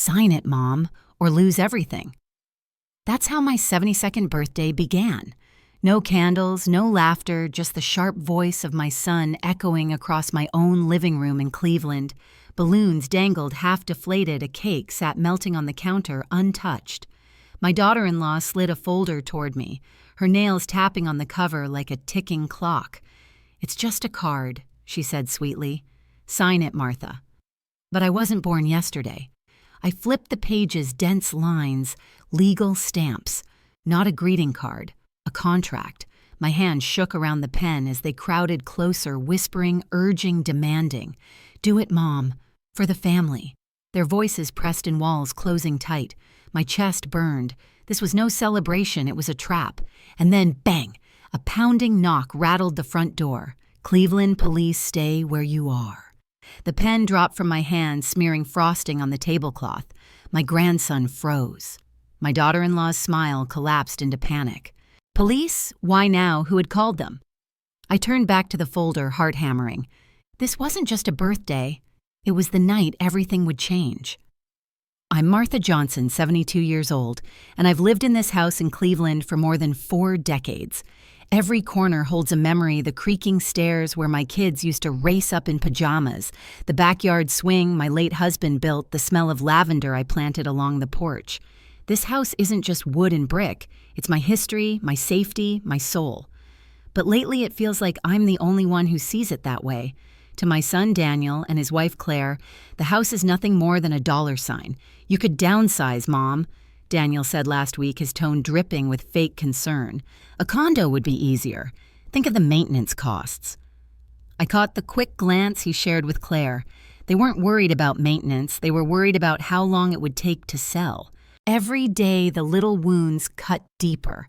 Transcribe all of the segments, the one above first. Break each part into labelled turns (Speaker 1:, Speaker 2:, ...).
Speaker 1: Sign it, Mom, or lose everything. That's how my 72nd birthday began. No candles, no laughter, just the sharp voice of my son echoing across my own living room in Cleveland. Balloons dangled half-deflated, a cake sat melting on the counter untouched. My daughter-in-law slid a folder toward me, her nails tapping on the cover like a ticking clock. "It's just a card," she said sweetly. "Sign it, Martha." But I wasn't born yesterday. I flipped the page's dense lines, legal stamps, not a greeting card, a contract. My hand shook around the pen as they crowded closer, whispering, urging, demanding. "Do it, Mom, for the family." Their voices pressed in walls closing tight. My chest burned. This was no celebration, it was a trap. And then, bang! A pounding knock rattled the front door. "Cleveland police, stay where you are." The pen dropped from my hand, smearing frosting on the tablecloth. My grandson froze. My daughter-in-law's smile collapsed into panic. Police? Why now? Who had called them? I turned back to the folder, heart hammering. This wasn't just a birthday. It was the night everything would change. I'm Martha Johnson, 72 years old, and I've lived in this house in Cleveland for more than 4 decades. Every corner holds a memory, the creaking stairs where my kids used to race up in pajamas, the backyard swing my late husband built, the smell of lavender I planted along the porch. This house isn't just wood and brick. It's my history, my safety, my soul. But lately it feels like I'm the only one who sees it that way. To my son Daniel and his wife Claire, the house is nothing more than a dollar sign. "You could downsize, Mom," Daniel said last week, his tone dripping with fake concern. "A condo would be easier. Think of the maintenance costs." I caught the quick glance he shared with Claire. They weren't worried about maintenance. They were worried about how long it would take to sell. Every day the little wounds cut deeper.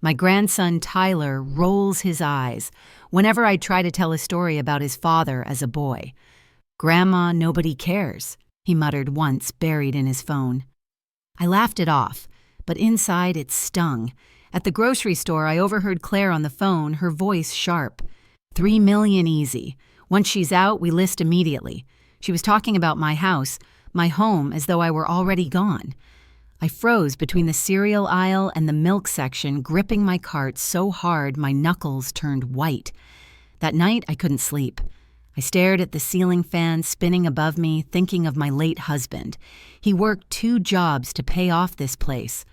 Speaker 1: My grandson Tyler rolls his eyes whenever I try to tell a story about his father as a boy. "Grandma, nobody cares," he muttered once, buried in his phone. I laughed it off, but inside it stung. At the grocery store, I overheard Claire on the phone, her voice sharp. $3 million easy. Once she's out, we list immediately. She was talking about my house, my home, as though I were already gone. I froze between the cereal aisle and the milk section, gripping my cart so hard my knuckles turned white. That night, I couldn't sleep. I stared at the ceiling fan spinning above me, thinking of my late husband. He worked 2 jobs to pay off this place.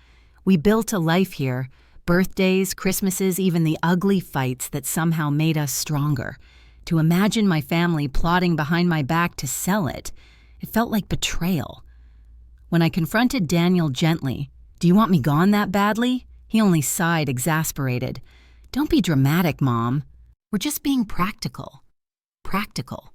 Speaker 1: We built a life here, birthdays, Christmases, even the ugly fights that somehow made us stronger. To imagine my family plotting behind my back to sell it, it felt like betrayal. When I confronted Daniel gently, "Do you want me gone that badly?" he only sighed, exasperated. "Don't be dramatic, Mom. We're just being practical." Practical.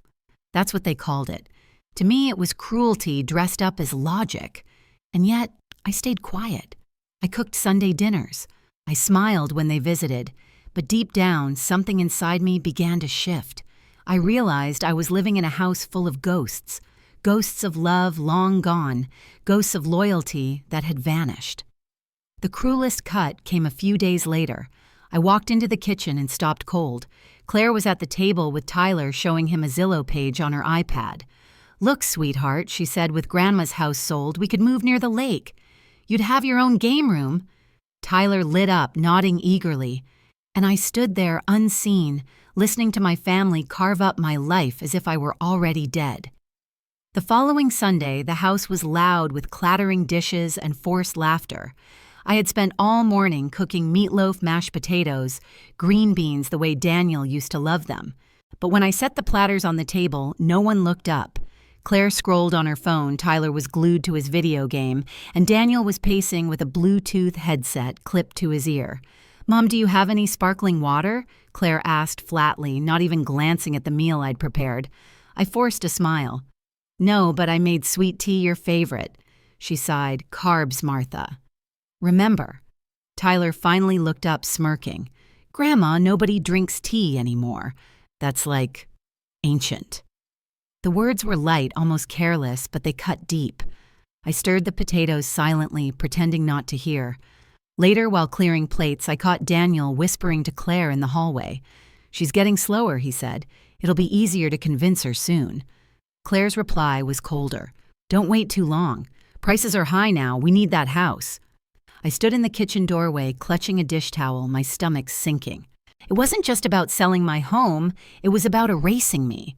Speaker 1: That's what they called it. To me, it was cruelty dressed up as logic. And yet, I stayed quiet. I cooked Sunday dinners. I smiled when they visited. But deep down, something inside me began to shift. I realized I was living in a house full of ghosts. Ghosts of love long gone, ghosts of loyalty that had vanished. The cruelest cut came a few days later. I walked into the kitchen and stopped cold. Claire was at the table with Tyler showing him a Zillow page on her iPad. "Look, sweetheart," she said, "with Grandma's house sold, we could move near the lake. You'd have your own game room." Tyler lit up, nodding eagerly. And I stood there unseen, listening to my family carve up my life as if I were already dead. The following Sunday, the house was loud with clattering dishes and forced laughter. I had spent all morning cooking meatloaf, mashed potatoes, green beans the way Daniel used to love them. But when I set the platters on the table, no one looked up. Claire scrolled on her phone, Tyler was glued to his video game, and Daniel was pacing with a Bluetooth headset clipped to his ear. "Mom, do you have any sparkling water?" Claire asked flatly, not even glancing at the meal I'd prepared. I forced a smile. "No, but I made sweet tea your favorite." She sighed. "Carbs, Martha." "Remember." Tyler finally looked up, smirking. "Grandma, nobody drinks tea anymore. That's like ancient." The words were light, almost careless, but they cut deep. I stirred the potatoes silently, pretending not to hear. Later, while clearing plates, I caught Daniel whispering to Claire in the hallway. "She's getting slower," he said. "It'll be easier to convince her soon." Claire's reply was colder. "Don't wait too long. Prices are high now. We need that house." I stood in the kitchen doorway, clutching a dish towel, my stomach sinking. It wasn't just about selling my home, it was about erasing me.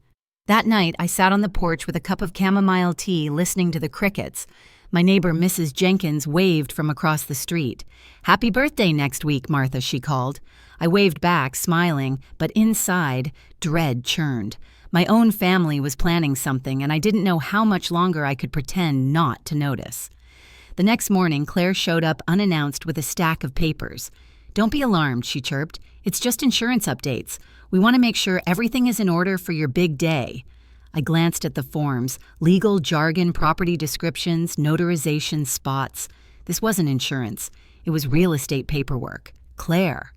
Speaker 1: That night, I sat on the porch with a cup of chamomile tea, listening to the crickets. My neighbor, Mrs. Jenkins, waved from across the street. "Happy birthday next week, Martha," she called. I waved back, smiling, but inside, dread churned. My own family was planning something, and I didn't know how much longer I could pretend not to notice. The next morning, Claire showed up unannounced with a stack of papers. "Don't be alarmed," she chirped. "It's just insurance updates. We want to make sure everything is in order for your big day." I glanced at the forms, legal jargon, property descriptions, notarization spots. This wasn't insurance. It was real estate paperwork. Claire.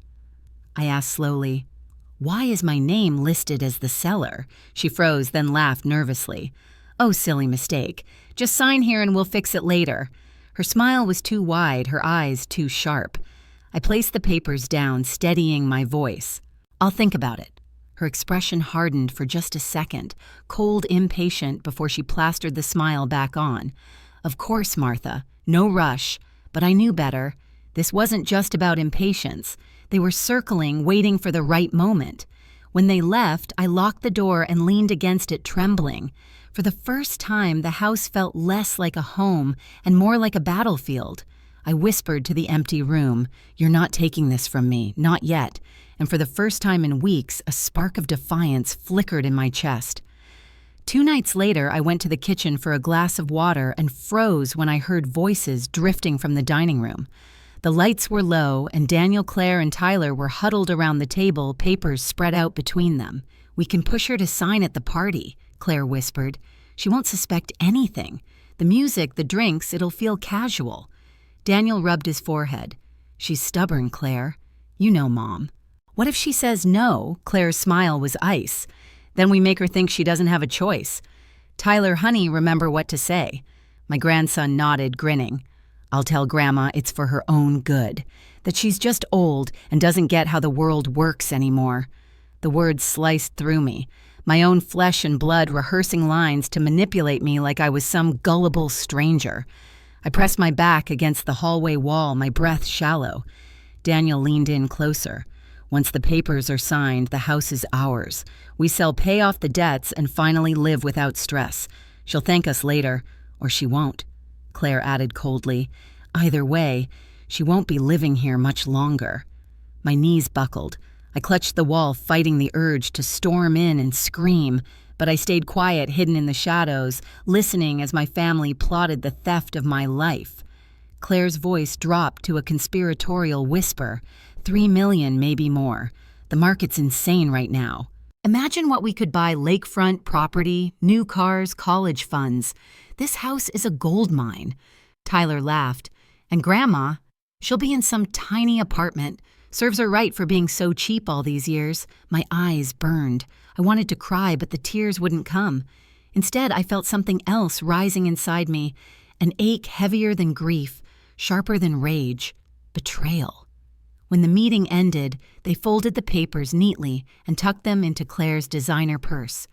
Speaker 1: I asked slowly, "Why is my name listed as the seller?" She froze, then laughed nervously. "Oh, silly mistake. Just sign here and we'll fix it later." Her smile was too wide, her eyes too sharp. I placed the papers down, steadying my voice. "I'll think about it." Her expression hardened for just a second, cold, impatient, before she plastered the smile back on. "Of course, Martha. No rush." But I knew better. This wasn't just about impatience. They were circling, waiting for the right moment. When they left, I locked the door and leaned against it, trembling. For the first time, the house felt less like a home and more like a battlefield. I whispered to the empty room, "You're not taking this from me, not yet." And for the first time in weeks, a spark of defiance flickered in my chest. 2 nights later, I went to the kitchen for a glass of water and froze when I heard voices drifting from the dining room. The lights were low, and Daniel, Claire, and Tyler were huddled around the table, papers spread out between them. "We can push her to sign at the party," Claire whispered. "She won't suspect anything. The music, the drinks, it'll feel casual." Daniel rubbed his forehead. "She's stubborn, Claire. You know, Mom." "What if she says no?" Claire's smile was ice. "Then we make her think she doesn't have a choice." Tyler, "Honey, remember what to say." My grandson nodded, grinning. "I'll tell Grandma it's for her own good, that she's just old and doesn't get how the world works anymore." The words sliced through me, my own flesh and blood rehearsing lines to manipulate me like I was some gullible stranger. I pressed my back against the hallway wall, my breath shallow. Daniel leaned in closer. "Once the papers are signed, the house is ours. We shall pay off the debts and finally live without stress. She'll thank us later, or she won't," Claire added coldly. "Either way, she won't be living here much longer." My knees buckled. I clutched the wall, fighting the urge to storm in and scream, but I stayed quiet, hidden in the shadows, listening as my family plotted the theft of my life. Claire's voice dropped to a conspiratorial whisper. 3 million, maybe more. The market's insane right now. Imagine what we could buy: lakefront property, new cars, college funds. This house is a gold mine." Tyler laughed. "And Grandma, she'll be in some tiny apartment. Serves her right for being so cheap all these years." My eyes burned. I wanted to cry, but the tears wouldn't come. Instead, I felt something else rising inside me, an ache heavier than grief, sharper than rage, betrayal. When the meeting ended, they folded the papers neatly and tucked them into Claire's designer purse.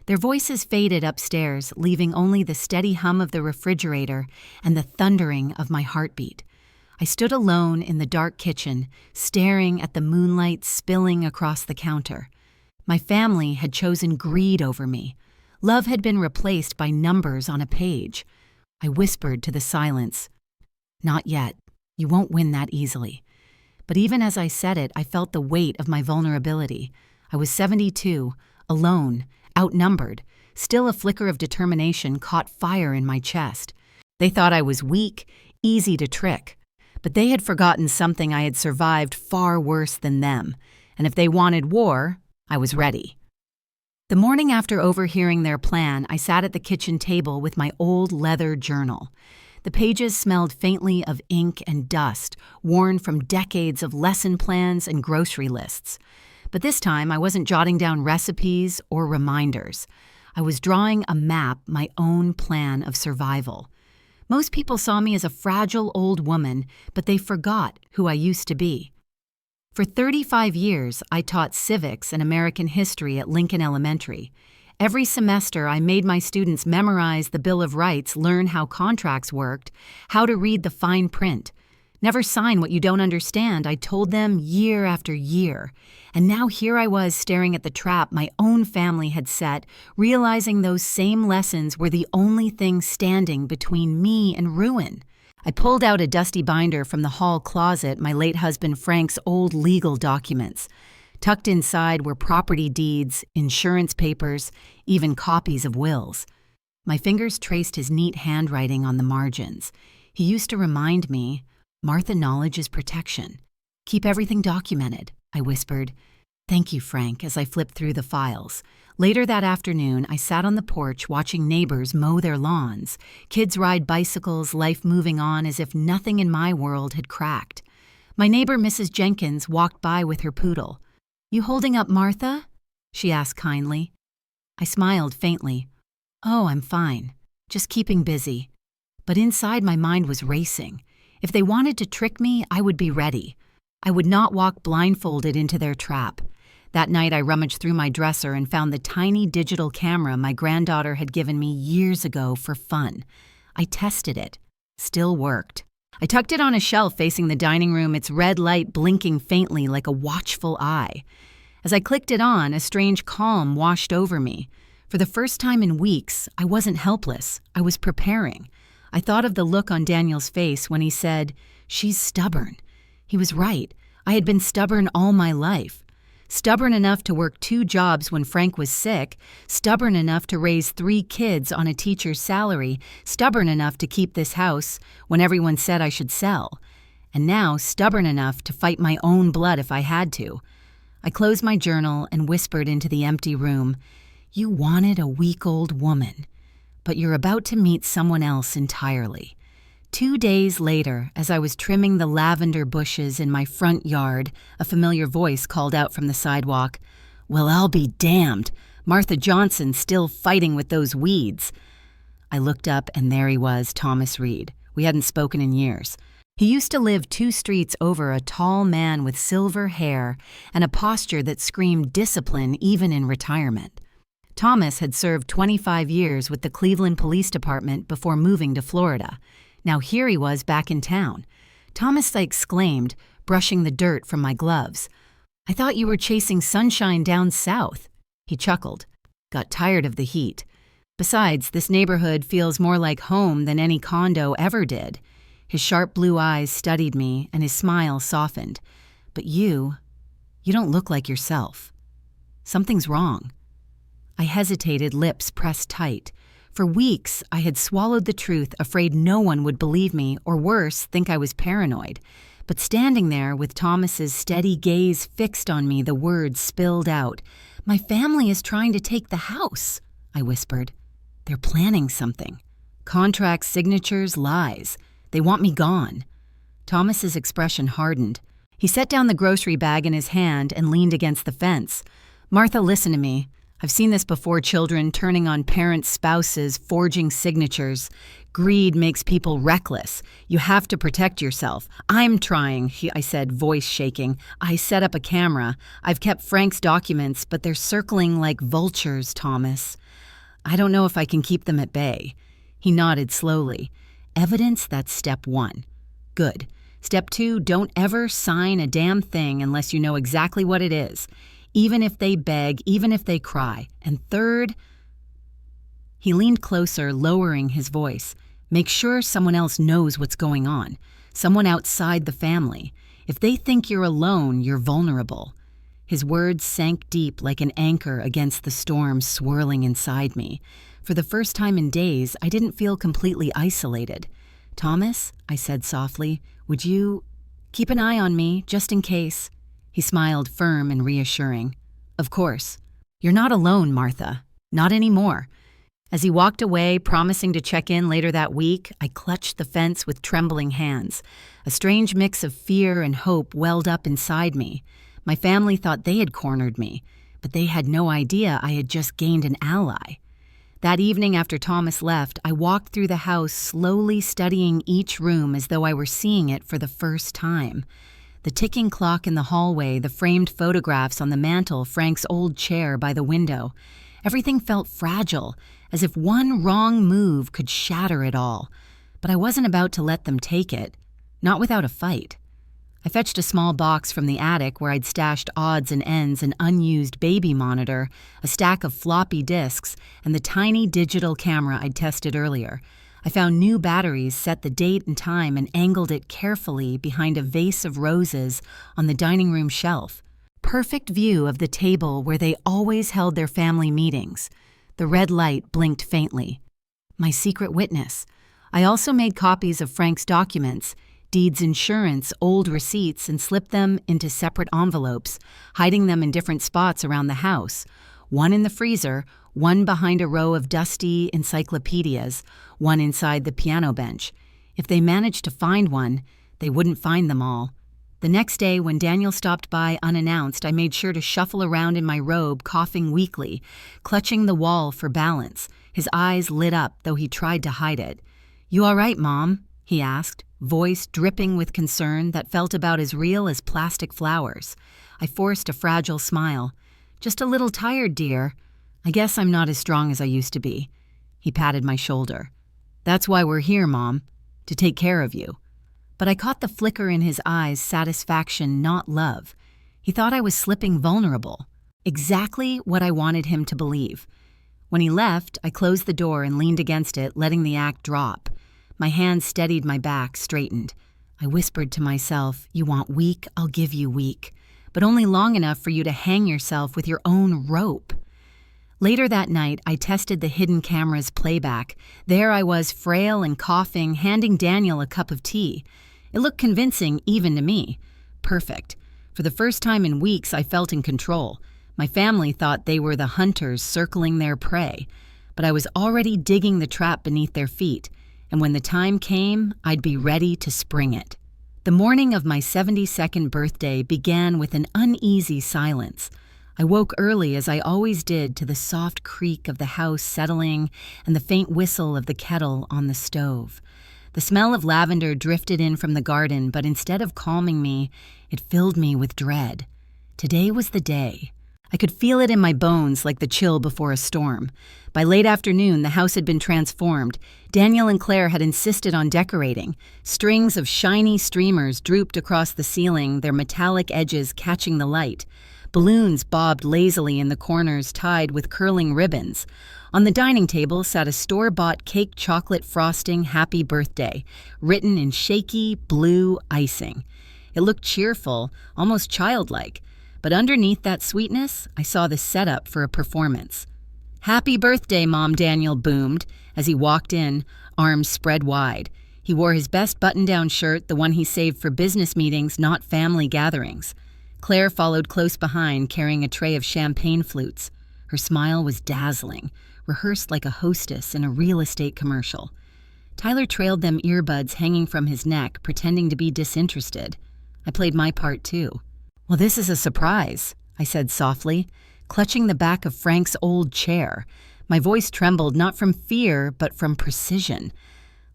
Speaker 1: Their voices faded upstairs, leaving only the steady hum of the refrigerator and the thundering of my heartbeat. I stood alone in the dark kitchen, staring at the moonlight spilling across the counter. My family had chosen greed over me. Love had been replaced by numbers on a page. I whispered to the silence, "Not yet. You won't win that easily." But even as I said it, I felt the weight of my vulnerability. I was 72, alone, outnumbered. Still, a flicker of determination caught fire in my chest. They thought I was weak, easy to trick. But they had forgotten something I had survived far worse than them. And if they wanted war, I was ready. The morning after overhearing their plan, I sat at the kitchen table with my old leather journal. The pages smelled faintly of ink and dust, worn from decades of lesson plans and grocery lists. But this time, I wasn't jotting down recipes or reminders. I was drawing a map, my own plan of survival. Most people saw me as a fragile old woman, but they forgot who I used to be. For 35 years, I taught civics and American history at Lincoln Elementary. Every semester, I made my students memorize the Bill of Rights, learn how contracts worked, how to read the fine print. Never sign what you don't understand, I told them year after year. And now here I was staring at the trap my own family had set, realizing those same lessons were the only thing standing between me and ruin. I pulled out a dusty binder from the hall closet, my late husband Frank's old legal documents. Tucked inside were property deeds, insurance papers, even copies of wills. My fingers traced his neat handwriting on the margins. He used to remind me, "Martha, knowledge is protection. Keep everything documented," I whispered. "Thank you, Frank," as I flipped through the files. Later that afternoon, I sat on the porch watching neighbors mow their lawns, kids ride bicycles, life moving on as if nothing in my world had cracked. My neighbor, Mrs. Jenkins, walked by with her poodle. "You holding up Martha?" she asked kindly. I smiled faintly. "Oh, I'm fine. Just keeping busy." But inside my mind was racing. If they wanted to trick me, I would be ready. I would not walk blindfolded into their trap. That night I rummaged through my dresser and found the tiny digital camera my granddaughter had given me years ago for fun. I tested it. Still worked. I tucked it on a shelf facing the dining room, its red light blinking faintly like a watchful eye. As I clicked it on, a strange calm washed over me. For the first time in weeks, I wasn't helpless. I was preparing. I thought of the look on Daniel's face when he said, "She's stubborn." He was right. I had been stubborn all my life. Stubborn enough to work 2 jobs when Frank was sick, stubborn enough to raise 3 kids on a teacher's salary, stubborn enough to keep this house when everyone said I should sell, and now stubborn enough to fight my own blood if I had to. I closed my journal and whispered into the empty room, "You wanted a week-old woman, but you're about to meet someone else entirely." 2 days later, as I was trimming the lavender bushes in my front yard, a familiar voice called out from the sidewalk, "Well, I'll be damned. Martha Johnson's still fighting with those weeds." I looked up and there he was, Thomas Reed. We hadn't spoken in years. He used to live 2 streets over, a tall man with silver hair and a posture that screamed discipline even in retirement. Thomas had served 25 years with the Cleveland Police Department before moving to Florida. Now here he was back in town. "Thomas," I exclaimed, brushing the dirt from my gloves. "I thought you were chasing sunshine down south." He chuckled. "Got tired of the heat. Besides, this neighborhood feels more like home than any condo ever did." His sharp blue eyes studied me, and his smile softened. "But you don't look like yourself. Something's wrong." I hesitated, lips pressed tight. For weeks, I had swallowed the truth, afraid no one would believe me, or worse, think I was paranoid. But standing there with Thomas's steady gaze fixed on me, the words spilled out. "My family is trying to take the house," I whispered. "They're planning something. Contracts, signatures, lies. They want me gone." Thomas's expression hardened. He set down the grocery bag in his hand and leaned against the fence. "Martha, listen to me. I've seen this before, children turning on parents' spouses, forging signatures. Greed makes people reckless. You have to protect yourself. I'm trying," I said, voice shaking. "I set up a camera. I've kept Frank's documents, but they're circling like vultures, Thomas. I don't know if I can keep them at bay." He nodded slowly. "Evidence, that's step 1. Good. Step 2, don't ever sign a damn thing unless you know exactly what it is. Even if they beg, even if they cry. And third," he leaned closer, lowering his voice, "make sure someone else knows what's going on. Someone outside the family. If they think you're alone, you're vulnerable." His words sank deep like an anchor against the storm swirling inside me. For the first time in days, I didn't feel completely isolated. "Thomas," I said softly, "would you keep an eye on me, just in case?" He smiled, firm and reassuring. "Of course. You're not alone, Martha. Not anymore." As he walked away, promising to check in later that week, I clutched the fence with trembling hands. A strange mix of fear and hope welled up inside me. My family thought they had cornered me, but they had no idea I had just gained an ally. That evening after Thomas left, I walked through the house, slowly studying each room as though I were seeing it for the first time. The ticking clock in the hallway, the framed photographs on the mantel, Frank's old chair by the window. Everything felt fragile, as if one wrong move could shatter it all. But I wasn't about to let them take it, not without a fight. I fetched a small box from the attic where I'd stashed odds and ends, an unused baby monitor, a stack of floppy disks, and the tiny digital camera I'd tested earlier. I found new batteries, set the date and time, and angled it carefully behind a vase of roses on the dining room shelf. Perfect view of the table where they always held their family meetings. The red light blinked faintly. My secret witness. I also made copies of Frank's documents, deeds, insurance, old receipts, and slipped them into separate envelopes, hiding them in different spots around the house. One in the freezer, one behind a row of dusty encyclopedias, one inside the piano bench. If they managed to find one, they wouldn't find them all. The next day, when Daniel stopped by unannounced, I made sure to shuffle around in my robe, coughing weakly, clutching the wall for balance. His eyes lit up, though he tried to hide it. "You all right, Mom?" he asked, voice dripping with concern that felt about as real as plastic flowers. I forced a fragile smile. "Just a little tired, dear. I guess I'm not as strong as I used to be." He patted my shoulder. "That's why we're here, Mom, to take care of you." But I caught the flicker in his eyes, satisfaction, not love. He thought I was slipping vulnerable. Exactly what I wanted him to believe. When he left, I closed the door and leaned against it, letting the act drop. My hands steadied my back, straightened. I whispered to myself, "You want weak, I'll give you weak, but only long enough for you to hang yourself with your own rope." Later that night, I tested the hidden camera's playback. There I was, frail and coughing, handing Daniel a cup of tea. It looked convincing even to me. Perfect. For the first time in weeks, I felt in control. My family thought they were the hunters circling their prey, but I was already digging the trap beneath their feet, and when the time came, I'd be ready to spring it. The morning of my 72nd birthday began with an uneasy silence. I woke early, as I always did, to the soft creak of the house settling and the faint whistle of the kettle on the stove. The smell of lavender drifted in from the garden, but instead of calming me, it filled me with dread. Today was the day. I could feel it in my bones like the chill before a storm. By late afternoon, the house had been transformed. Daniel and Claire had insisted on decorating. Strings of shiny streamers drooped across the ceiling, their metallic edges catching the light. Balloons bobbed lazily in the corners, tied with curling ribbons. On the dining table sat a store-bought cake chocolate frosting happy birthday, written in shaky blue icing. It looked cheerful, almost childlike, but underneath that sweetness, I saw the setup for a performance. "Happy birthday, Mom," Daniel boomed as he walked in, arms spread wide. He wore his best button-down shirt, the one he saved for business meetings, not family gatherings. Claire followed close behind, carrying a tray of champagne flutes. Her smile was dazzling, rehearsed like a hostess in a real estate commercial. Tyler trailed them, earbuds hanging from his neck, pretending to be disinterested. I played my part too. "Well, this is a surprise," I said softly, clutching the back of Frank's old chair. My voice trembled, not from fear, but from precision.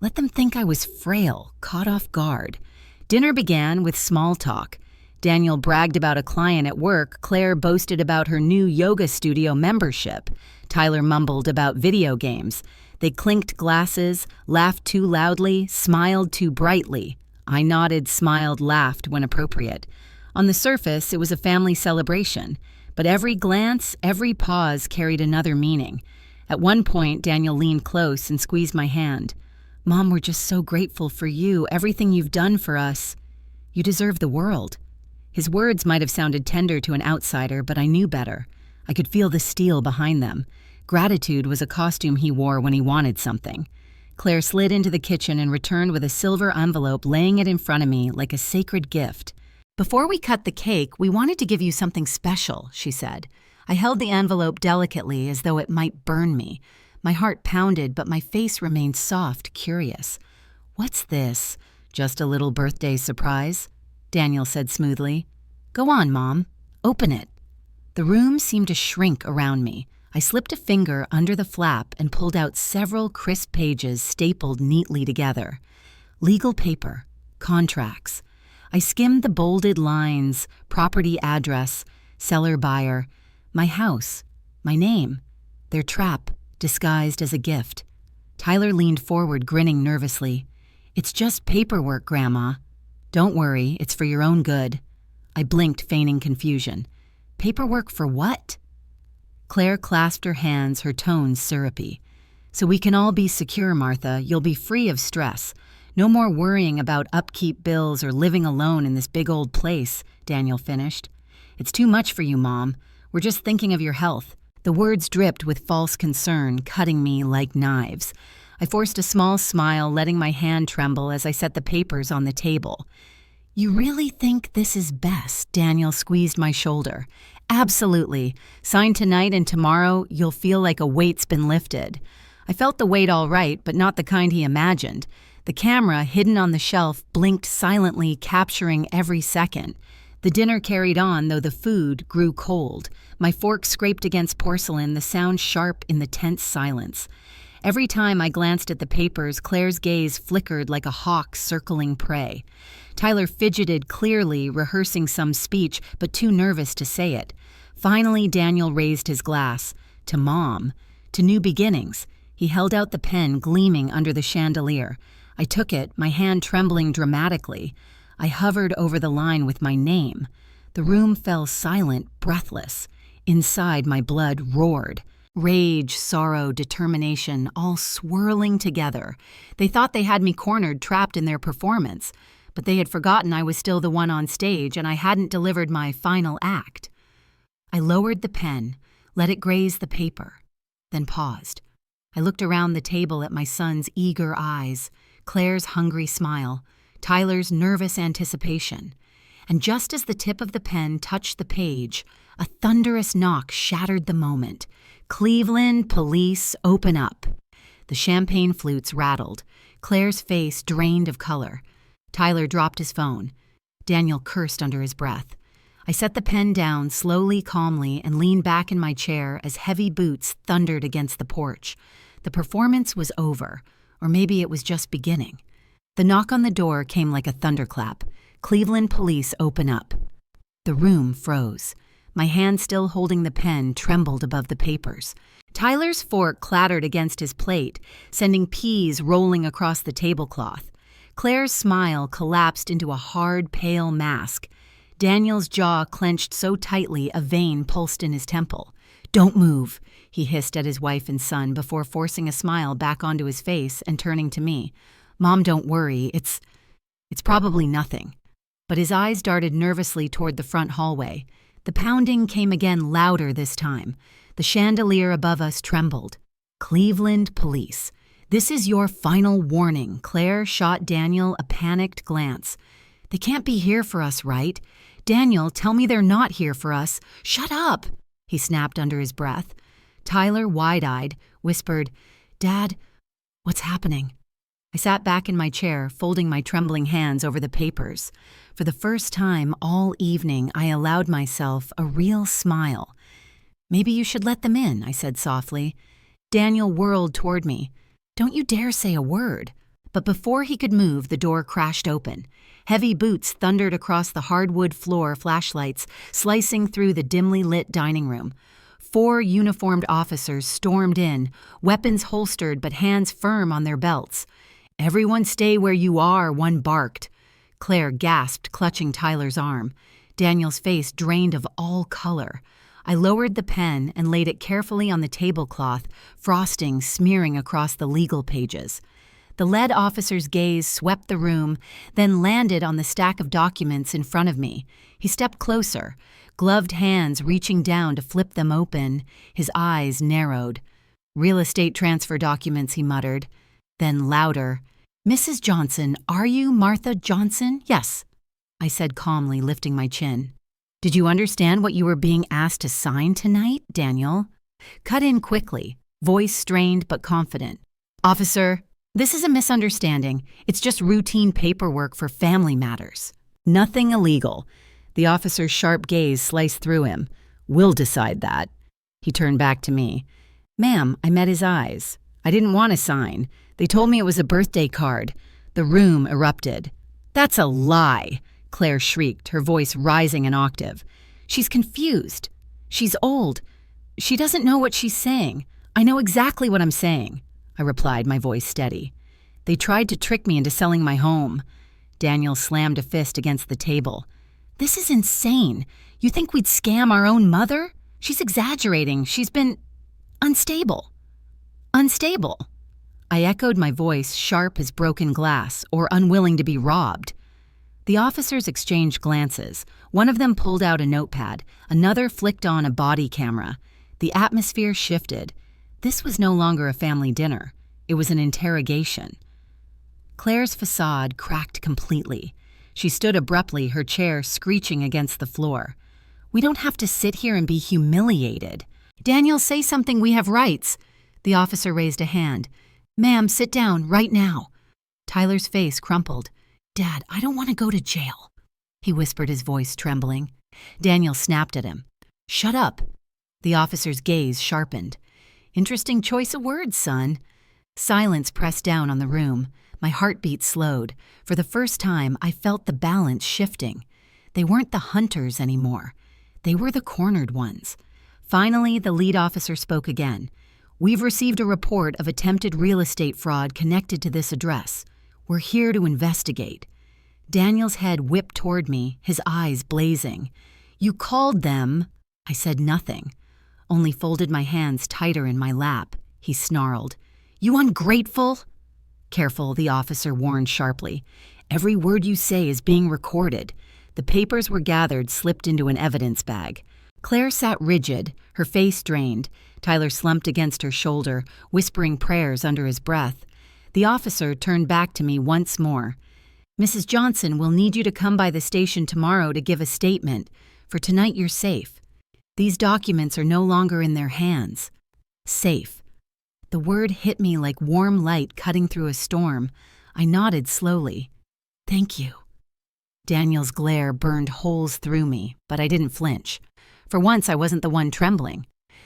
Speaker 1: Let them think I was frail, caught off guard. Dinner began with small talk. Daniel bragged about a client at work. Claire boasted about her new yoga studio membership. Tyler mumbled about video games. They clinked glasses, laughed too loudly, smiled too brightly. I nodded, smiled, laughed when appropriate. On the surface, it was a family celebration, but every glance, every pause carried another meaning. At one point, Daniel leaned close and squeezed my hand. "Mom, we're just so grateful for you, everything you've done for us. You deserve the world." His words might have sounded tender to an outsider, but I knew better. I could feel the steel behind them. Gratitude was a costume he wore when he wanted something. Claire slid into the kitchen and returned with a silver envelope, laying it in front of me like a sacred gift. "Before we cut the cake, we wanted to give you something special," she said. I held the envelope delicately as though it might burn me. My heart pounded, but my face remained soft, curious. "What's this? Just a little birthday surprise?" Daniel said smoothly. "Go on, Mom. Open it." The room seemed to shrink around me. I slipped a finger under the flap and pulled out several crisp pages stapled neatly together. Legal paper, contracts. I skimmed the bolded lines, property address, seller buyer, my house, my name. Their trap, disguised as a gift. Tyler leaned forward, grinning nervously. "It's just paperwork, Grandma." "Don't worry, it's for your own good." I blinked, feigning confusion. "Paperwork for what?" Claire clasped her hands, her tones syrupy. "So we can all be secure, Martha. You'll be free of stress. No more worrying about upkeep bills or living alone in this big old place," Daniel finished. "It's too much for you, Mom. We're just thinking of your health." The words dripped with false concern, cutting me like knives. I forced a small smile, letting my hand tremble as I set the papers on the table. "You really think this is best?" Daniel squeezed my shoulder. "Absolutely. Sign tonight and tomorrow, you'll feel like a weight's been lifted." I felt the weight all right, but not the kind he imagined. The camera, hidden on the shelf, blinked silently, capturing every second. The dinner carried on, though the food grew cold. My fork scraped against porcelain, the sound sharp in the tense silence. Every time I glanced at the papers, Claire's gaze flickered like a hawk circling prey. Tyler fidgeted clearly, rehearsing some speech, but too nervous to say it. Finally, Daniel raised his glass. To Mom. To new beginnings. He held out the pen, gleaming under the chandelier. I took it, my hand trembling dramatically. I hovered over the line with my name. The room fell silent, breathless. Inside, my blood roared. Rage, sorrow, determination, all swirling together. They thought they had me cornered, trapped in their performance. But they had forgotten I was still the one on stage and I hadn't delivered my final act. I lowered the pen, let it graze the paper, then paused. I looked around the table at my son's eager eyes, Claire's hungry smile, Tyler's nervous anticipation. And just as the tip of the pen touched the page, a thunderous knock shattered the moment. "Cleveland police, open up." The champagne flutes rattled. Claire's face drained of color. Tyler dropped his phone. Daniel cursed under his breath. I set the pen down slowly, calmly, and leaned back in my chair as heavy boots thundered against the porch. The performance was over, or maybe it was just beginning. The knock on the door came like a thunderclap. "Cleveland police, open up." The room froze. My hand still holding the pen trembled above the papers. Tyler's fork clattered against his plate, sending peas rolling across the tablecloth. Claire's smile collapsed into a hard, pale mask. Daniel's jaw clenched so tightly a vein pulsed in his temple. "Don't move," he hissed at his wife and son before forcing a smile back onto his face and turning to me. "Mom, don't worry. It's probably nothing." But his eyes darted nervously toward the front hallway. The pounding came again, louder this time. The chandelier above us trembled. "Cleveland police. This is your final warning." Claire shot Daniel a panicked glance. "They can't be here for us, right? Daniel, tell me they're not here for us." "Shut up," he snapped under his breath. Tyler, wide-eyed, whispered, "Dad, what's happening?" I sat back in my chair, folding my trembling hands over the papers. For the first time all evening, I allowed myself a real smile. "Maybe you should let them in," I said softly. Daniel whirled toward me. "Don't you dare say a word." But before he could move, the door crashed open. Heavy boots thundered across the hardwood floor, flashlights slicing through the dimly lit dining room. 4 uniformed officers stormed in, weapons holstered but hands firm on their belts. "Everyone stay where you are," one barked. Claire gasped, clutching Tyler's arm. Daniel's face drained of all color. I lowered the pen and laid it carefully on the tablecloth, frosting smearing across the legal pages. The lead officer's gaze swept the room, then landed on the stack of documents in front of me. He stepped closer, gloved hands reaching down to flip them open. His eyes narrowed. "Real estate transfer documents," he muttered. Then louder, "Mrs. Johnson, are you Martha Johnson?" "Yes," I said calmly, lifting my chin. "Did you understand what you were being asked to sign tonight, Daniel?" Cut in quickly, voice strained but confident. "Officer, this is a misunderstanding. It's just routine paperwork for family matters. Nothing illegal." The officer's sharp gaze sliced through him. "We'll decide that." He turned back to me. "Ma'am," I met his eyes. "I didn't want to sign. They told me it was a birthday card." The room erupted. "That's a lie," Claire shrieked, her voice rising an octave. "She's confused. She's old. She doesn't know what she's saying. I know exactly what I'm saying, I replied, my voice steady. They tried to trick me into selling my home. Daniel slammed a fist against the table. This is insane. You think we'd scam our own mother? She's exaggerating. She's been unstable. Unstable. I echoed, my voice sharp as broken glass, or unwilling to be robbed. The officers exchanged glances. One of them pulled out a notepad. Another flicked on a body camera. The atmosphere shifted. This was no longer a family dinner. It was an interrogation. Claire's facade cracked completely. She stood abruptly, her chair screeching against the floor. We don't have to sit here and be humiliated. Daniel, say something, we have rights. The officer raised a hand. Ma'am, sit down, right now. Tyler's face crumpled. Dad, I don't want to go to jail, he whispered, his voice trembling. Daniel snapped at him. Shut up. The officer's gaze sharpened. Interesting choice of words, son. Silence pressed down on the room. My heartbeat slowed. For the first time, I felt the balance shifting. They weren't the hunters anymore. They were the cornered ones. Finally, the lead officer spoke again. We've received a report of attempted real estate fraud connected to this address. We're here to investigate. Daniel's head whipped toward me, his eyes blazing. You called them. I said nothing, only folded my hands tighter in my lap. He snarled. You ungrateful! Careful, the officer warned sharply. Every word you say is being recorded. The papers were gathered, slipped into an evidence bag. Claire sat rigid, her face drained. Tyler slumped against her shoulder, whispering prayers under his breath. The officer turned back to me once more. Mrs. Johnson will need you to come by the station tomorrow to give a statement. For tonight you're safe. These documents are no longer in their hands. Safe. The word hit me like warm light cutting through a storm. I nodded slowly. Thank you. Daniel's glare burned holes through me, but I didn't flinch. For once, I wasn't the one trembling.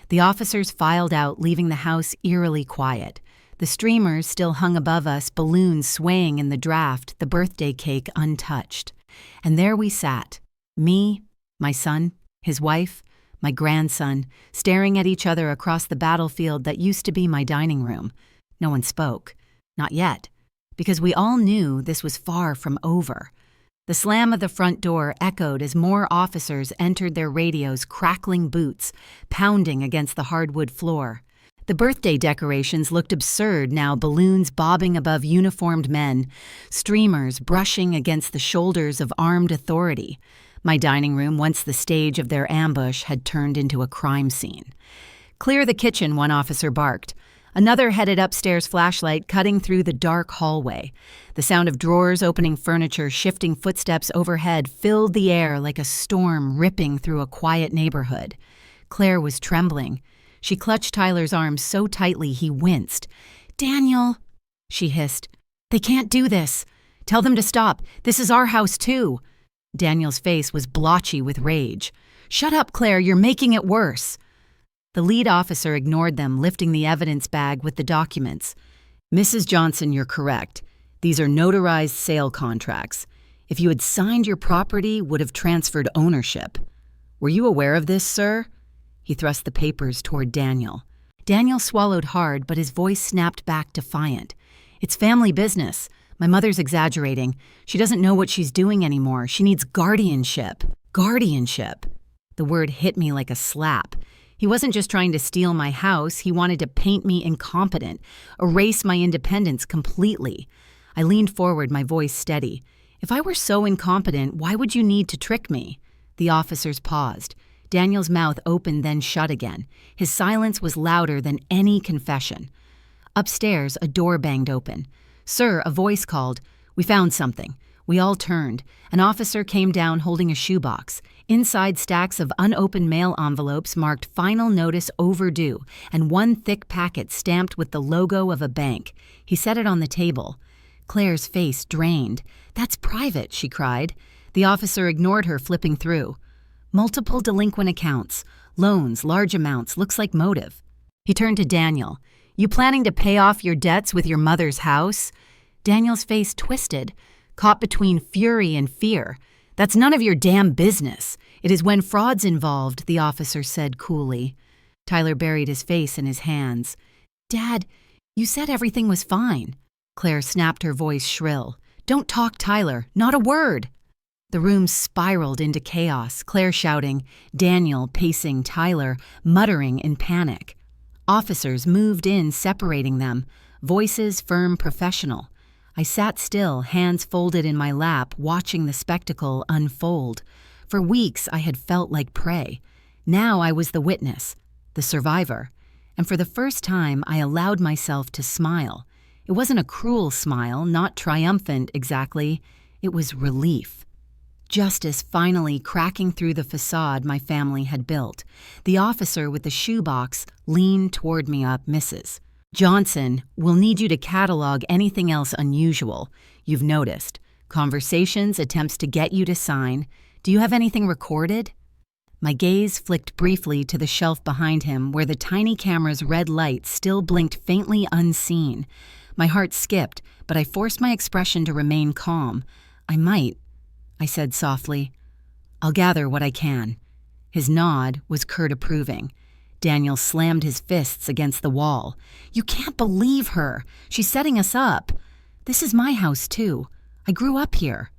Speaker 1: The officers filed out, leaving the house eerily quiet. The streamers still hung above us, balloons swaying in the draft, the birthday cake untouched. And there we sat, me, my son, his wife, my grandson, staring at each other across the battlefield that used to be my dining room. No one spoke. Not yet. Because we all knew this was far from over. The slam of the front door echoed as more officers entered, their radios crackling, boots pounding against the hardwood floor. The birthday decorations looked absurd now, balloons bobbing above uniformed men, streamers brushing against the shoulders of armed authority. My dining room, once the stage of their ambush, had turned into a crime scene. Clear the kitchen, one officer barked. Another headed upstairs, flashlight cutting through the dark hallway. The sound of drawers opening, furniture, shifting footsteps overhead filled the air like a storm ripping through a quiet neighborhood. Claire was trembling. She clutched Tyler's arm so tightly he winced. Daniel, she hissed. They can't do this. Tell them to stop. This is our house too. Daniel's face was blotchy with rage. Shut up, Claire, you're making it worse. The lead officer ignored them, lifting the evidence bag with the documents. Mrs. Johnson, you're correct. These are notarized sale contracts. If you had signed, your property would have transferred ownership. Were you aware of this, sir? He thrust the papers toward Daniel. Daniel swallowed hard, but his voice snapped back defiant. It's family business. My mother's exaggerating. She doesn't know what she's doing anymore. She needs guardianship. Guardianship. The word hit me like a slap. He wasn't just trying to steal my house. He wanted to paint me incompetent, erase my independence completely. I leaned forward, my voice steady. If I were so incompetent, why would you need to trick me? The officers paused. Daniel's mouth opened, then shut again. His silence was louder than any confession. Upstairs, a door banged open. Sir, a voice called. We found something. We all turned. An officer came down holding a shoebox. Inside, stacks of unopened mail envelopes marked final notice overdue, and one thick packet stamped with the logo of a bank. He set it on the table. Claire's face drained. That's private, she cried. The officer ignored her, flipping through. Multiple delinquent accounts. Loans, large amounts, looks like motive. He turned to Daniel. You planning to pay off your debts with your mother's house? Daniel's face twisted, caught between fury and fear. That's none of your damn business. It is when fraud's involved, the officer said coolly. Tyler buried his face in his hands. "Dad, you said everything was fine." Claire snapped, her voice shrill. "Don't talk, Tyler. Not a word." The room spiraled into chaos, Claire shouting, Daniel pacing Tyler, muttering in panic. Officers moved in, separating them, voices firm, professional. I sat still, hands folded in my lap, watching the spectacle unfold. For weeks I had felt like prey. Now I was the witness, the survivor. And for the first time I allowed myself to smile. It wasn't a cruel smile, not triumphant exactly. It was relief. Justice finally cracking through the facade my family had built. The officer with the shoebox leaned toward me up, "Mrs. Johnson, we'll need you to catalog anything else unusual you've noticed. Conversations, attempts to get you to sign. Do you have anything recorded?" My gaze flicked briefly to the shelf behind him where the tiny camera's red light still blinked faintly unseen. My heart skipped, but I forced my expression to remain calm. "I might," I said softly. "I'll gather what I can." His nod was curt approving. Daniel slammed his fists against the wall. "You can't believe her. She's setting us up. This is my house, too. I grew up here."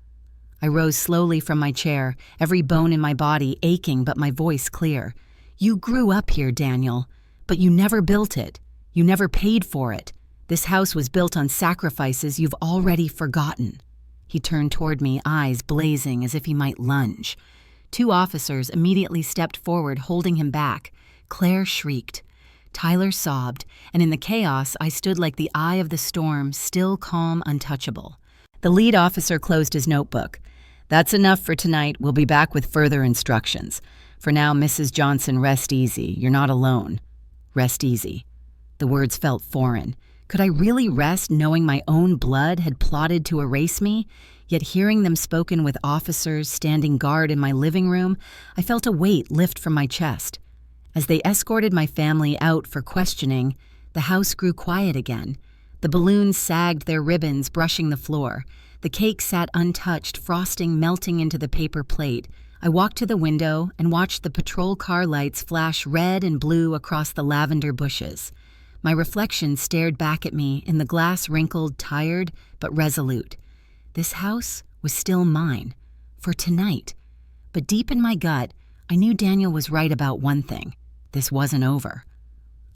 Speaker 1: I rose slowly from my chair, every bone in my body aching but my voice clear. "You grew up here, Daniel, but you never built it. You never paid for it. This house was built on sacrifices you've already forgotten." He turned toward me, eyes blazing as if he might lunge. 2 officers immediately stepped forward, holding him back. Claire shrieked. Tyler sobbed, and in the chaos I stood like the eye of the storm, still calm, untouchable. The lead officer closed his notebook. "That's enough for tonight. We'll be back with further instructions. For now, Mrs. Johnson, rest easy. You're not alone. Rest easy." The words felt foreign. Could I really rest knowing my own blood had plotted to erase me? Yet hearing them spoken with officers standing guard in my living room, I felt a weight lift from my chest. As they escorted my family out for questioning, the house grew quiet again. The balloons sagged their ribbons, brushing the floor. The cake sat untouched, frosting melting into the paper plate. I walked to the window and watched the patrol car lights flash red and blue across the lavender bushes. My reflection stared back at me in the glass, wrinkled, tired, but resolute. This house was still mine, for tonight. But deep in my gut, I knew Daniel was right about one thing. This wasn't over.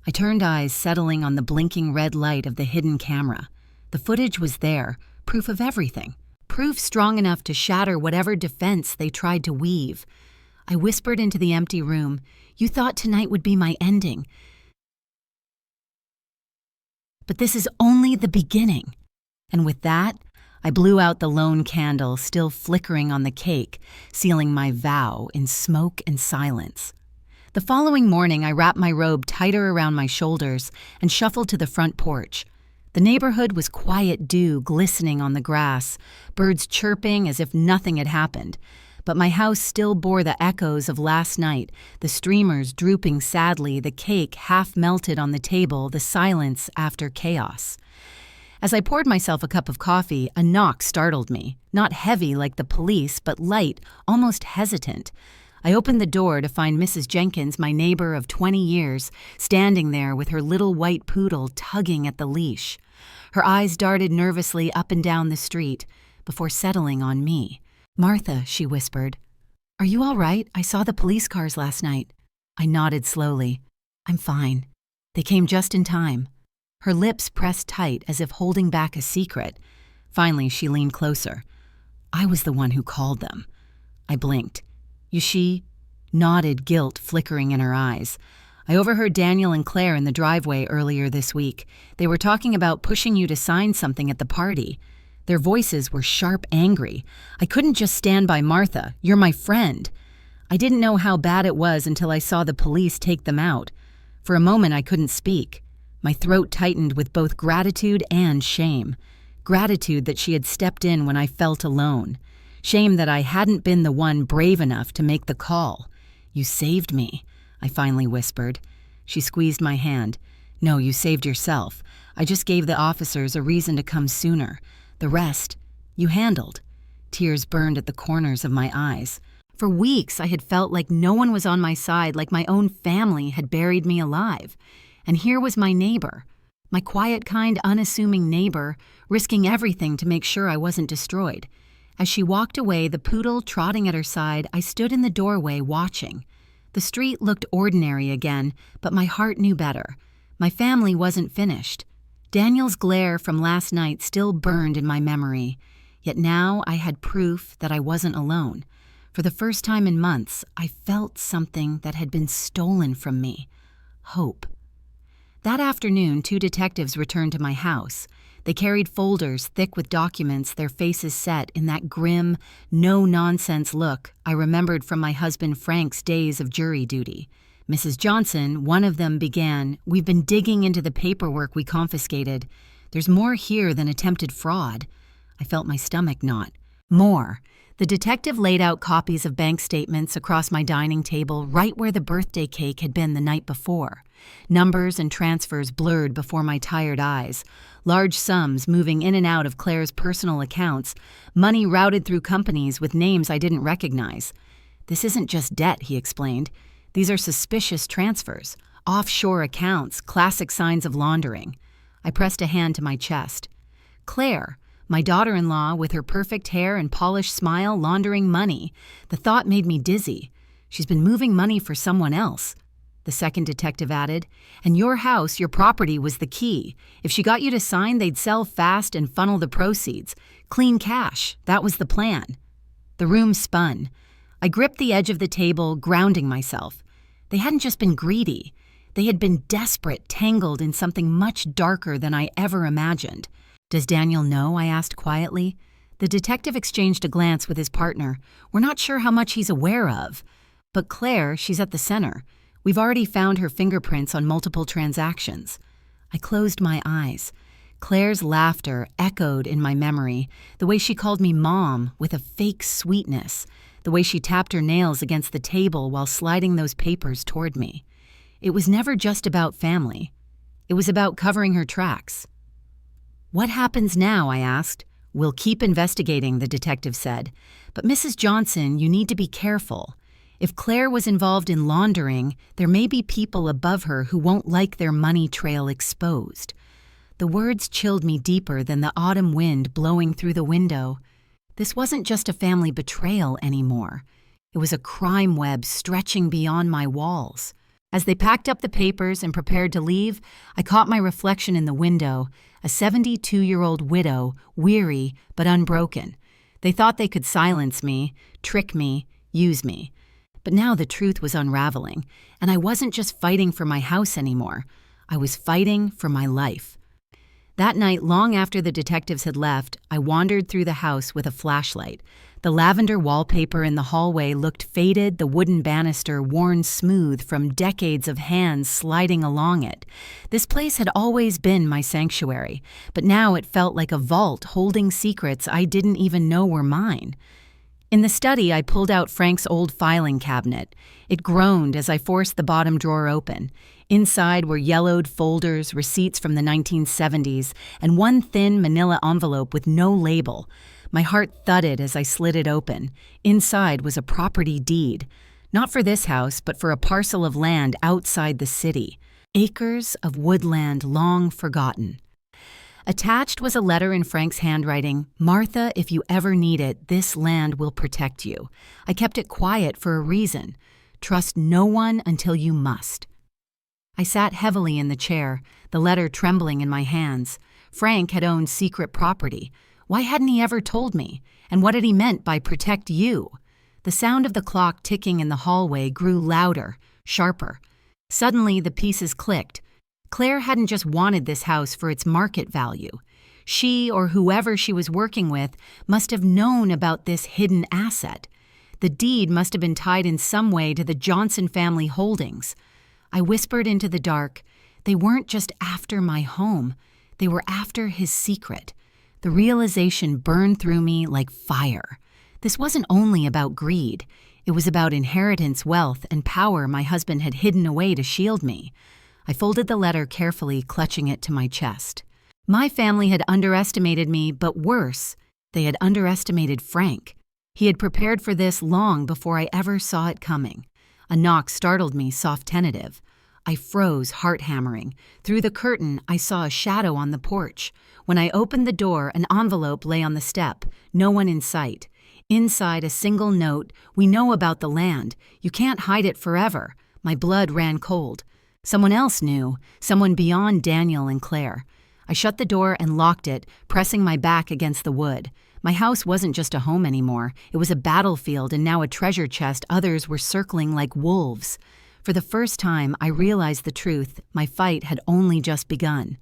Speaker 1: I turned eyes, settling on the blinking red light of the hidden camera. The footage was there, proof of everything. Proof strong enough to shatter whatever defense they tried to weave. I whispered into the empty room, "You thought tonight would be my ending. But this is only the beginning." And with that, I blew out the lone candle still flickering on the cake, sealing my vow in smoke and silence. The following morning, I wrapped my robe tighter around my shoulders and shuffled to the front porch. The neighborhood was quiet, dew glistening on the grass, birds chirping as if nothing had happened. But my house still bore the echoes of last night, the streamers drooping sadly, the cake half melted on the table, the silence after chaos. As I poured myself a cup of coffee, a knock startled me, not heavy like the police, but light, almost hesitant. I opened the door to find Mrs. Jenkins, my neighbor of 20 years, standing there with her little white poodle tugging at the leash. Her eyes darted nervously up and down the street before settling on me. "Martha," she whispered. "Are you all right? I saw the police cars last night." I nodded slowly. "I'm fine. They came just in time." Her lips pressed tight as if holding back a secret. Finally, she leaned closer. "I was the one who called them." I blinked. She nodded, guilt flickering in her eyes. "I overheard Daniel and Claire in the driveway earlier this week. They were talking about pushing you to sign something at the party. Their voices were sharp, angry. I couldn't just stand by Martha. You're my friend." I didn't know how bad it was until I saw the police take them out. For a moment, I couldn't speak. My throat tightened with both gratitude and shame. Gratitude that she had stepped in when I felt alone. Shame that I hadn't been the one brave enough to make the call. "You saved me," I finally whispered. She squeezed my hand. "No, you saved yourself. I just gave the officers a reason to come sooner. The rest, you handled." Tears burned at the corners of my eyes. For weeks, I had felt like no one was on my side, like my own family had buried me alive. And here was my neighbor, my quiet, kind, unassuming neighbor, risking everything to make sure I wasn't destroyed. As she walked away, the poodle trotting at her side, I stood in the doorway watching. The street looked ordinary again, but my heart knew better. My family wasn't finished. Daniel's glare from last night still burned in my memory. Yet now I had proof that I wasn't alone. For the first time in months, I felt something that had been stolen from me. Hope. That afternoon, 2 detectives returned to my house. They carried folders thick with documents, their faces set in that grim, no-nonsense look I remembered from my husband Frank's days of jury duty. Mrs. Johnson, one of them, began, "We've been digging into the paperwork we confiscated. There's more here than attempted fraud." I felt my stomach knot. More. The detective laid out copies of bank statements across my dining table right where the birthday cake had been the night before. Numbers and transfers blurred before my tired eyes. Large sums moving in and out of Claire's personal accounts, money routed through companies with names I didn't recognize. "This isn't just debt," he explained. "These are suspicious transfers, offshore accounts, classic signs of laundering." I pressed a hand to my chest. Claire, my daughter-in-law with her perfect hair and polished smile, laundering money. The thought made me dizzy. She's been moving money for someone else. The second detective added, "And your house, your property, was the key. If she got you to sign, they'd sell fast and funnel the proceeds. Clean cash. That was the plan." The room spun. I gripped the edge of the table, grounding myself. They hadn't just been greedy. They had been desperate, tangled in something much darker than I ever imagined. "Does Daniel know?" I asked quietly. The detective exchanged a glance with his partner. "We're not sure how much he's aware of. But Claire, she's at the center. We've already found her fingerprints on multiple transactions." I closed my eyes. Claire's laughter echoed in my memory, the way she called me Mom with a fake sweetness, the way she tapped her nails against the table while sliding those papers toward me. It was never just about family. It was about covering her tracks. "What happens now?" I asked. "We'll keep investigating," the detective said. "But Mrs. Johnson, you need to be careful. If Claire was involved in laundering, there may be people above her who won't like their money trail exposed." The words chilled me deeper than the autumn wind blowing through the window. This wasn't just a family betrayal anymore. It was a crime web stretching beyond my walls. As they packed up the papers and prepared to leave, I caught my reflection in the window, a 72-year-old widow, weary but unbroken. They thought they could silence me, trick me, use me. But now the truth was unraveling, and I wasn't just fighting for my house anymore. I was fighting for my life. That night, long after the detectives had left, I wandered through the house with a flashlight. The lavender wallpaper in the hallway looked faded, the wooden banister worn smooth from decades of hands sliding along it. This place had always been my sanctuary, but now it felt like a vault holding secrets I didn't even know were mine. In the study, I pulled out Frank's old filing cabinet. It groaned as I forced the bottom drawer open. Inside were yellowed folders, receipts from the 1970s, and one thin manila envelope with no label. My heart thudded as I slid it open. Inside was a property deed. Not for this house, but for a parcel of land outside the city. Acres of woodland long forgotten. Attached was a letter in Frank's handwriting. "Martha, if you ever need it, this land will protect you. I kept it quiet for a reason. Trust no one until you must." I sat heavily in the chair, the letter trembling in my hands. Frank had owned secret property. Why hadn't he ever told me? And what had he meant by protect you? The sound of the clock ticking in the hallway grew louder, sharper. Suddenly, the pieces clicked. Claire hadn't just wanted this house for its market value. She, or whoever she was working with, must have known about this hidden asset. The deed must have been tied in some way to the Johnson family holdings. I whispered into the dark, they weren't just after my home, they were after his secret. The realization burned through me like fire. This wasn't only about greed. It was about inheritance, wealth, and power my husband had hidden away to shield me. I folded the letter carefully, clutching it to my chest. My family had underestimated me, but worse, they had underestimated Frank. He had prepared for this long before I ever saw it coming. A knock startled me, soft tentative. I froze, heart hammering. Through the curtain, I saw a shadow on the porch. When I opened the door, an envelope lay on the step. No one in sight. Inside, a single note: "We know about the land. You can't hide it forever." My blood ran cold. Someone else knew. Someone beyond Daniel and Claire. I shut the door and locked it, pressing my back against the wood. My house wasn't just a home anymore. It was a battlefield and now a treasure chest others were circling like wolves. For the first time, I realized the truth. My fight had only just begun.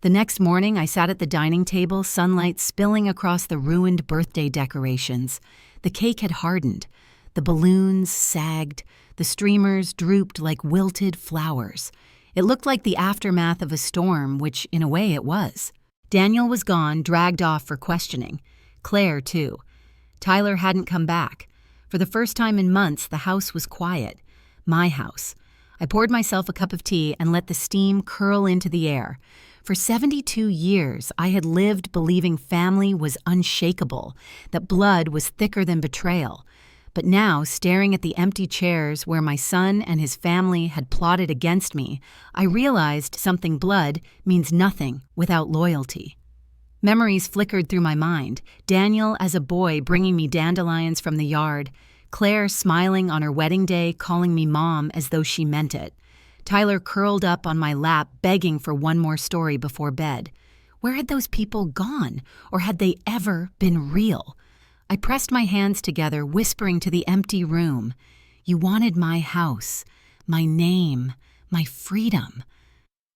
Speaker 1: The next morning, I sat at the dining table, sunlight spilling across the ruined birthday decorations. The cake had hardened. The balloons sagged. The streamers drooped like wilted flowers. It looked like the aftermath of a storm, which, in a way, it was. Daniel was gone, dragged off for questioning. Claire, too. Tyler hadn't come back. For the first time in months, the house was quiet. My house. I poured myself a cup of tea and let the steam curl into the air. For 72 years, I had lived believing family was unshakable, that blood was thicker than betrayal. But now, staring at the empty chairs where my son and his family had plotted against me, I realized something: blood means nothing without loyalty. Memories flickered through my mind. Daniel as a boy bringing me dandelions from the yard. Claire smiling on her wedding day, calling me mom as though she meant it. Tyler curled up on my lap, begging for one more story before bed. Where had those people gone? Or had they ever been real? I pressed my hands together, whispering to the empty room. You wanted my house, my name, my freedom.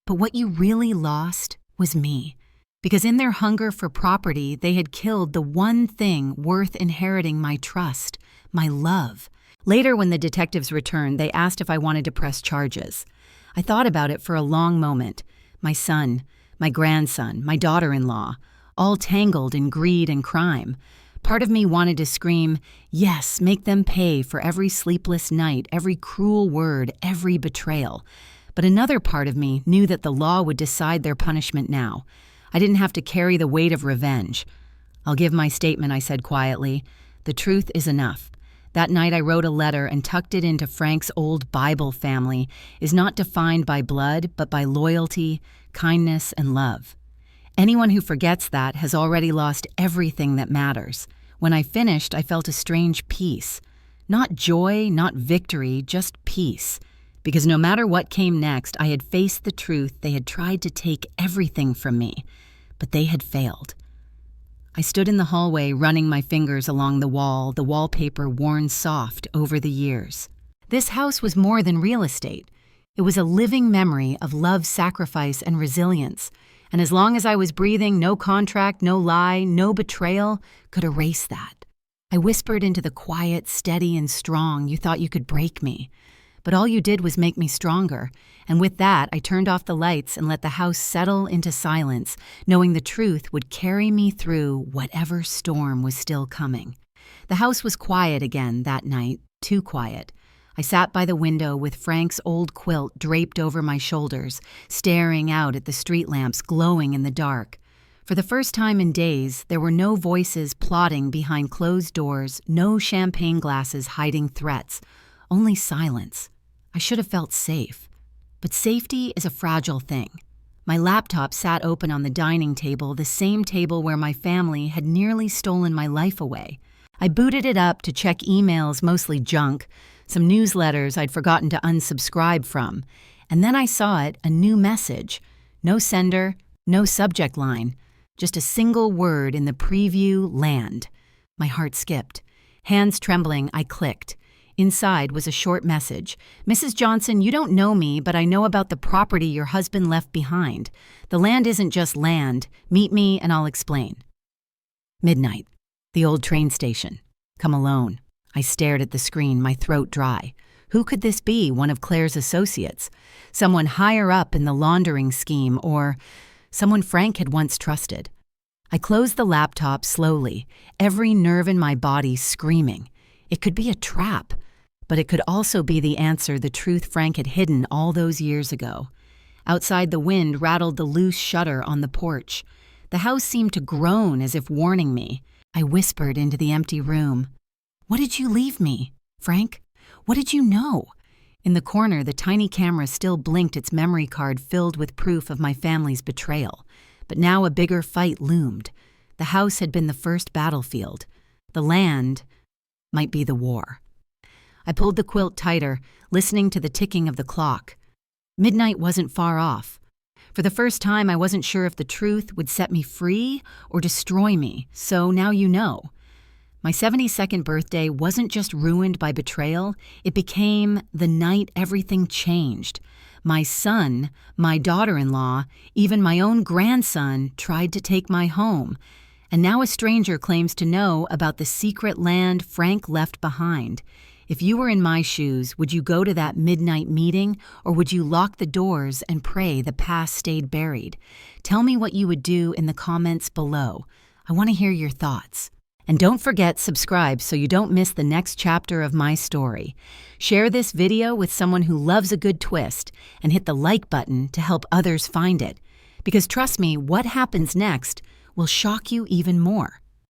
Speaker 1: But what you really lost was me. Because in their hunger for property, they had killed the one thing worth inheriting: my trust, my love. Later, when the detectives returned, they asked if I wanted to press charges. I thought about it for a long moment. My son, my grandson, my daughter-in-law, all tangled in greed and crime. Part of me wanted to scream, yes, make them pay for every sleepless night, every cruel word, every betrayal. But another part of me knew that the law would decide their punishment now. I didn't have to carry the weight of revenge. I'll give my statement, I said quietly. The truth is enough. That night I wrote a letter and tucked it into Frank's old Bible family, is not defined by blood, but by loyalty, kindness, and love. Anyone who forgets that has already lost everything that matters. When I finished, I felt a strange peace. Not joy, not victory, just peace. Because no matter what came next, I had faced the truth. They had tried to take everything from me, but they had failed. I stood in the hallway, running my fingers along the wallpaper worn soft over the years. This house was more than real estate. It was a living memory of love, sacrifice, and resilience. And as long as I was breathing, no contract, no lie, no betrayal could erase that. I whispered into the quiet, steady and strong, you thought you could break me. But all you did was make me stronger, and with that I turned off the lights and let the house settle into silence, knowing the truth would carry me through whatever storm was still coming. The house was quiet again that night, too quiet. I sat by the window with Frank's old quilt draped over my shoulders, staring out at the street lamps glowing in the dark. For the first time in days, there were no voices plotting behind closed doors, no champagne glasses hiding threats, only silence. I should have felt safe. But safety is a fragile thing. My laptop sat open on the dining table, the same table where my family had nearly stolen my life away. I booted it up to check emails, mostly junk, some newsletters I'd forgotten to unsubscribe from. And then I saw it, a new message. No sender, no subject line, just a single word in the preview: land. My heart skipped. Hands trembling, I clicked. Inside was a short message. Mrs. Johnson, you don't know me, but I know about the property your husband left behind. The land isn't just land. Meet me and I'll explain. Midnight. The old train station. Come alone. I stared at the screen, my throat dry. Who could this be? One of Claire's associates? Someone higher up in the laundering scheme, or someone Frank had once trusted? I closed the laptop slowly, every nerve in my body screaming. It could be a trap, but it could also be the answer, the truth Frank had hidden all those years ago. Outside, the wind rattled the loose shutter on the porch. The house seemed to groan as if warning me. I whispered into the empty room. What did you leave me? Frank, what did you know? In the corner, the tiny camera still blinked its memory card filled with proof of my family's betrayal. But now a bigger fight loomed. The house had been the first battlefield. The land might be the war. I pulled the quilt tighter, listening to the ticking of the clock. Midnight wasn't far off. For the first time, I wasn't sure if the truth would set me free or destroy me, so now you know. My 72nd birthday wasn't just ruined by betrayal, it became the night everything changed. My son, my daughter-in-law, even my own grandson tried to take my home. And now a stranger claims to know about the secret land Frank left behind. If you were in my shoes, would you go to that midnight meeting, or would you lock the doors and pray the past stayed buried? Tell me what you would do in the comments below. I want to hear your thoughts. And don't forget, subscribe so you don't miss the next chapter of my story. Share this video with someone who loves a good twist, and hit the like button to help others find it. Because trust me, what happens next will shock you even more.